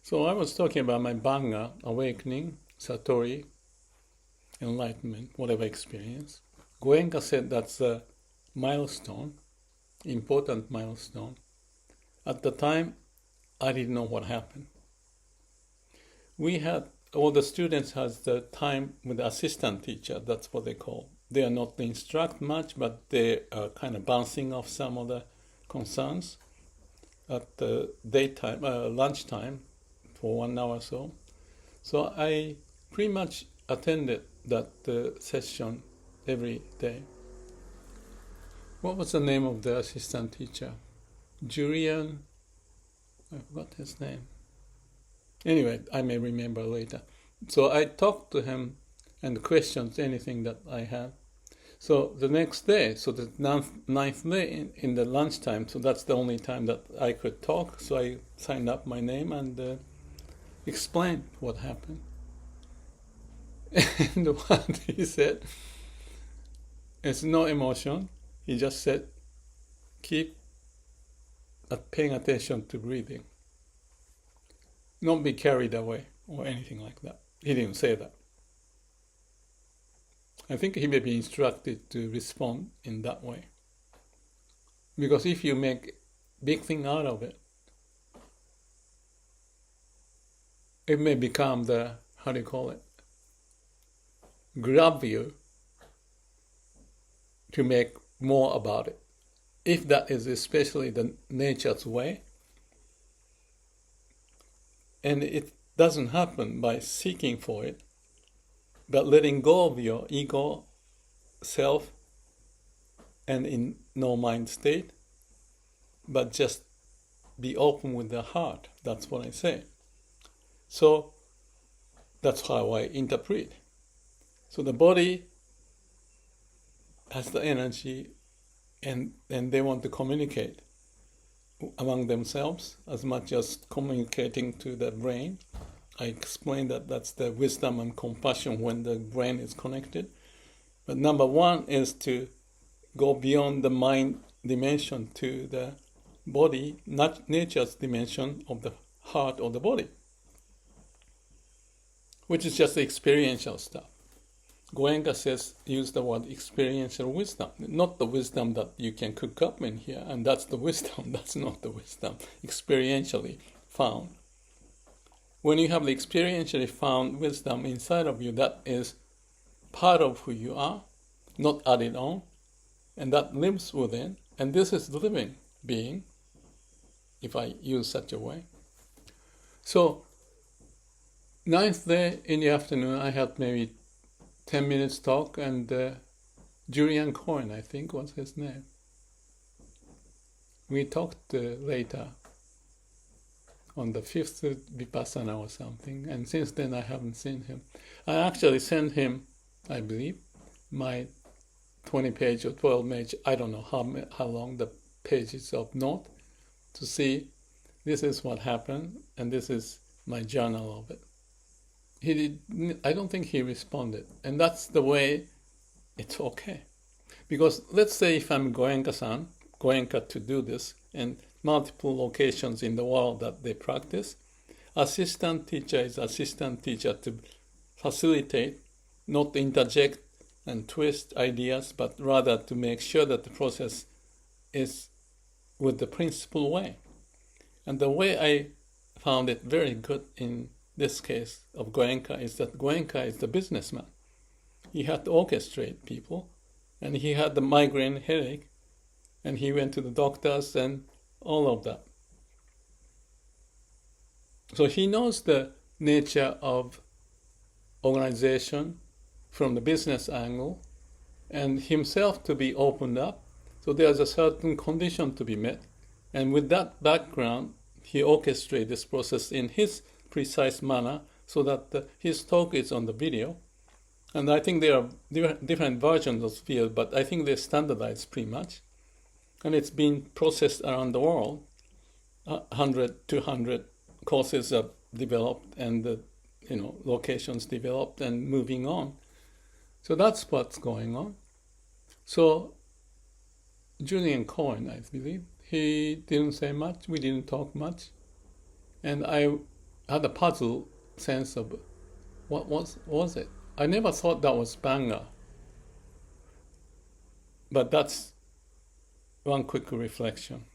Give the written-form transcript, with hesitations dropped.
So I was talking about my Bangha, awakening, Satori, enlightenment, whatever experience. Goenka said that's a milestone, important milestone. At the time, I didn't know what happened. We had, all the students has the time with the assistant teacher, that's what they call. They are not instruct much, but they are kind of bouncing off some of the concerns at the daytime, lunchtime for 1 hour or so. So I pretty much attended that session every day. What was the name of the assistant teacher? Julian, I forgot his name. Anyway, I may remember later. So I talked to him and questioned anything that I had. So the next day, so the ninth day in the lunchtime, so that's the only time that I could talk. So I signed up my name and explained what happened. And what he said, it's no emotion. He just said, keep paying attention to breathing. Don't be carried away or anything like that. He didn't say that. I think he may be instructed to respond in that way. Because if you make big thing out of it, it may become the, how do you call it, grab you to make more about it. If that is especially the nature's way, and it doesn't happen by seeking for it, but letting go of your ego, self, and in no mind state, but just be open with the heart. That's what I say. So that's how I interpret. So the body has the energy and they want to communicate among themselves as much as communicating to the brain. I explained that that's the wisdom and compassion when the brain is connected. But number one is to go beyond the mind dimension to the body, not nature's dimension of the heart or the body, which is just the experiential stuff. Goenka says, use the word experiential wisdom, not the wisdom that you can cook up in here, and that's the wisdom, that's not the wisdom, experientially found. When you have the experientially found wisdom inside of you, that is part of who you are, not added on, and that lives within, and this is the living being, if I use such a way. So, ninth day in the afternoon, I had maybe 10 minutes talk, and Julian Coyne, I think was his name. We talked later on the 5th Vipassana or something, and since then I haven't seen him. I actually sent him, I believe, my 20-page or 12-page, I don't know how long the pages of note, to see this is what happened, and this is my journal of it. I don't think he responded. And that's the way it's okay. Because let's say if I'm Goenka to do this, and multiple locations in the world that they practice, assistant teacher is assistant teacher to facilitate, not interject and twist ideas, but rather to make sure that the process is with the principal way. And the way I found it very good in this case of Goenka is that Goenka is the businessman. He had to orchestrate people, and he had the migraine headache, and he went to the doctors and all of that. So he knows the nature of organization from the business angle, and himself to be opened up. So there's a certain condition to be met, and with that background, he orchestrated this process in his precise manner so that his talk is on the video. And I think there are different versions of video, but I think they're standardized pretty much. And it's been processed around the world. 100, 200 courses are developed and locations developed and moving on. So that's what's going on. So Julian Coyne, I believe, he didn't say much. We didn't talk much. And I had a puzzle sense of what was it. I never thought that was Bangha. But that's one quick reflection.